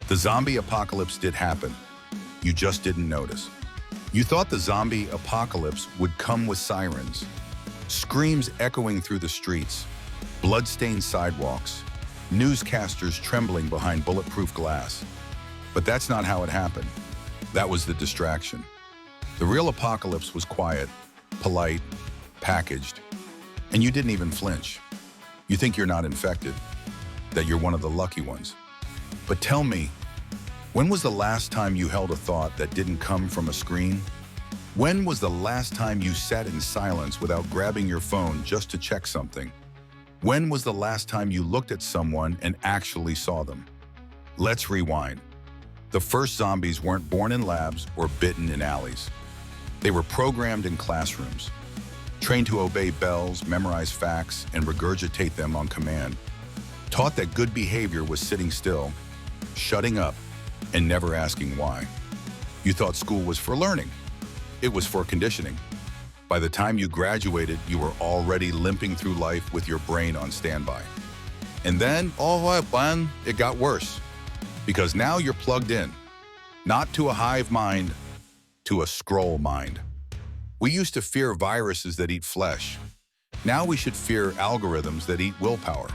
The zombie apocalypse did happen. You just didn't notice. You thought the zombie apocalypse would come with sirens, screams echoing through the streets, blood-stained sidewalks, newscasters trembling behind bulletproof glass. But that's not how it happened. That was the distraction. The real apocalypse was quiet, polite, packaged, and you didn't even flinch. You think you're not infected, that you're one of the lucky ones. But tell me, when was the last time you held a thought that didn't come from a screen? When was the last time you sat in silence without grabbing your phone just to check something? When was the last time you looked at someone and actually saw them? Let's rewind. The first zombies weren't born in labs or bitten in alleys. They were programmed in classrooms, trained to obey bells, memorize facts, and regurgitate them on command. Taught that good behavior was sitting still, shutting up, and never asking why. You thought school was for learning. It was for conditioning. By the time you graduated, you were already limping through life with your brain on standby. And then, it got worse. Because now you're plugged in, not to a hive mind, to a scroll mind. We used to fear viruses that eat flesh. Now we should fear algorithms that eat willpower.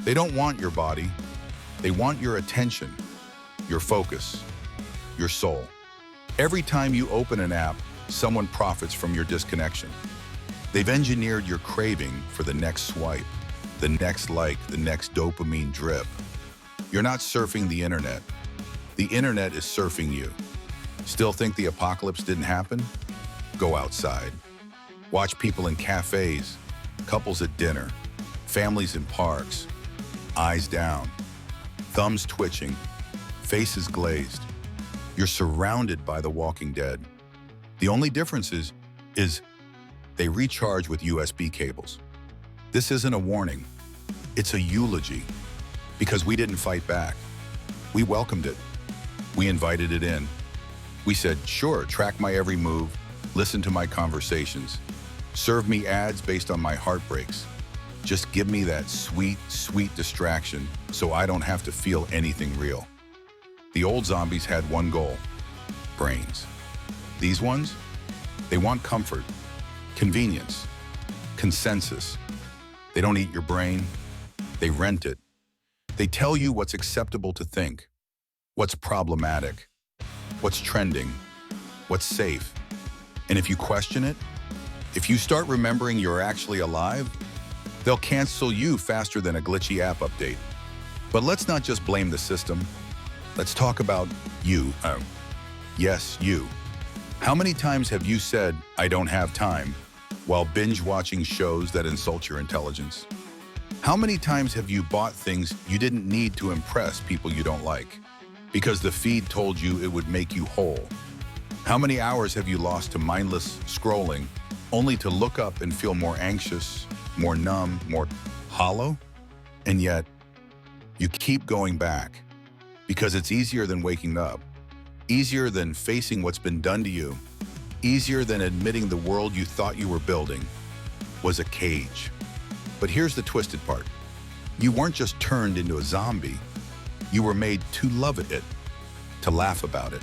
They don't want your body. They want your attention, your focus, your soul. Every time you open an app, someone profits from your disconnection. They've engineered your craving for the next swipe, the next like, the next dopamine drip. You're not surfing the internet. The internet is surfing you. Still think the apocalypse didn't happen? Go outside. Watch people in cafes, couples at dinner, families in parks, eyes down, thumbs twitching, faces glazed. You're surrounded by the walking dead. The only difference is they recharge with USB cables. This isn't a warning. It's a eulogy. Because we didn't fight back. We welcomed it. We invited it in. We said, sure, track my every move, listen to my conversations, serve me ads based on my heartbreaks. Just give me that sweet, sweet distraction so I don't have to feel anything real. The old zombies had one goal: brains. These ones, they want comfort, convenience, consensus. They don't eat your brain, they rent it. They tell you what's acceptable to think, what's problematic, what's trending, what's safe. And if you question it, if you start remembering you're actually alive, they'll cancel you faster than a glitchy app update. But let's not just blame the system. Let's talk about you. Yes, you. How many times have you said, I don't have time, while binge watching shows that insult your intelligence? How many times have you bought things you didn't need to impress people you don't like, because the feed told you it would make you whole? How many hours have you lost to mindless scrolling, only to look up and feel more anxious, more numb, more hollow? And yet, you keep going back, because it's easier than waking up, easier than facing what's been done to you, easier than admitting the world you thought you were building was a cage. But here's the twisted part. You weren't just turned into a zombie. You were made to love it, to laugh about it,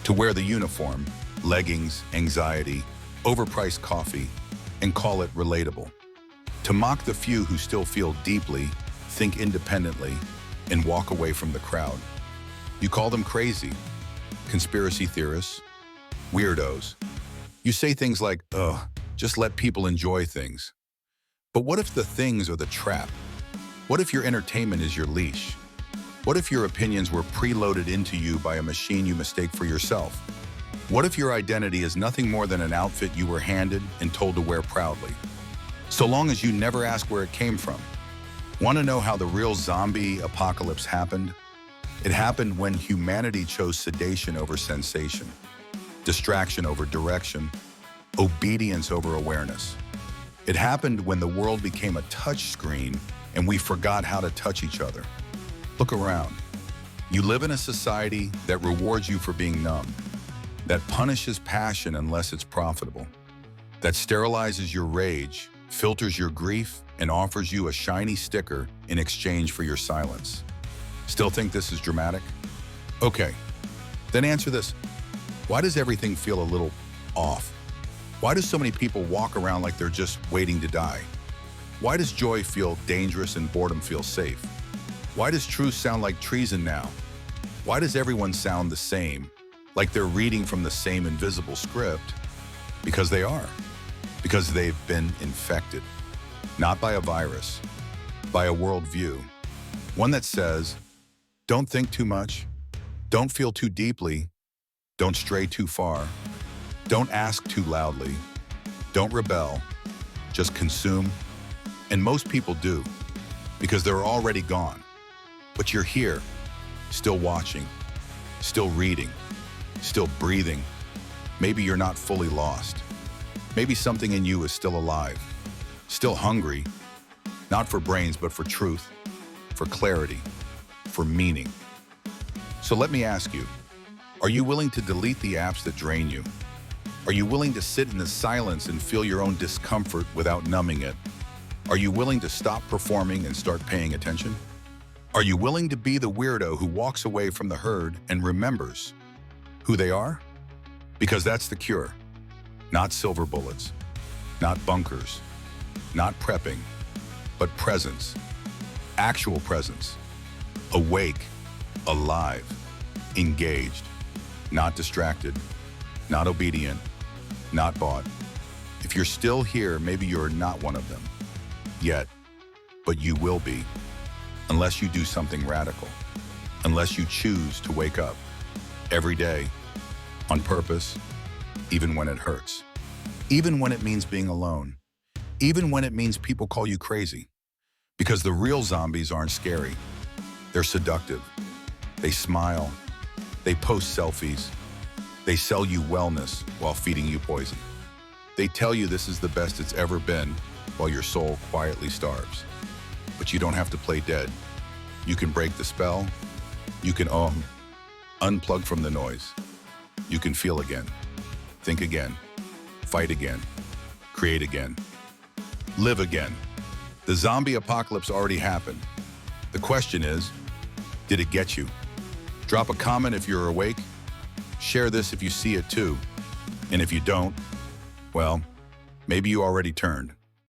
to wear the uniform, leggings, anxiety, overpriced coffee, and call it relatable. To mock the few who still feel deeply, think independently, and walk away from the crowd. You call them crazy, conspiracy theorists, weirdos. You say things like, just let people enjoy things. But what if the things are the trap? What if your entertainment is your leash? What if your opinions were preloaded into you by a machine you mistake for yourself? What if your identity is nothing more than an outfit you were handed and told to wear proudly? So long as you never ask where it came from. Want to know how the real zombie apocalypse happened? It happened when humanity chose sedation over sensation, distraction over direction, obedience over awareness. It happened when the world became a touch screen and we forgot how to touch each other. Look around. You live in a society that rewards you for being numb, that punishes passion unless it's profitable, that sterilizes your rage, filters your grief, and offers you a shiny sticker in exchange for your silence. Still think this is dramatic? Okay, then answer this. Why does everything feel a little off? Why do so many people walk around like they're just waiting to die? Why does joy feel dangerous and boredom feel safe? Why does truth sound like treason now? Why does everyone sound the same, like they're reading from the same invisible script? Because they are. Because they've been infected. Not by a virus, by a worldview. One that says, don't think too much, don't feel too deeply, don't stray too far, don't ask too loudly, don't rebel, just consume. And most people do, because they're already gone. But you're here, still watching, still reading, still breathing. Maybe you're not fully lost. Maybe something in you is still alive, still hungry, not for brains, but for truth, for clarity, for meaning. So let me ask you, are you willing to delete the apps that drain you? Are you willing to sit in the silence and feel your own discomfort without numbing it? Are you willing to stop performing and start paying attention? Are you willing to be the weirdo who walks away from the herd and remembers who they are? Because that's the cure. Not silver bullets, not bunkers, not prepping, but presence. Actual presence. Awake, alive, engaged, not distracted, not obedient, not bought. If you're still here, maybe you're not one of them yet, but you will be, unless you do something radical, unless you choose to wake up every day on purpose, even when it hurts, even when it means being alone, even when it means people call you crazy. Because the real zombies aren't scary. They're seductive. They smile. They post selfies. They sell you wellness while feeding you poison. They tell you this is the best it's ever been while your soul quietly starves. But you don't have to play dead. You can break the spell. You can unplug from the noise. You can feel again, think again, fight again, create again, live again. The zombie apocalypse already happened. The question is, did it get you? Drop a comment if you're awake. Share this if you see it too. And if you don't, well, maybe you already turned.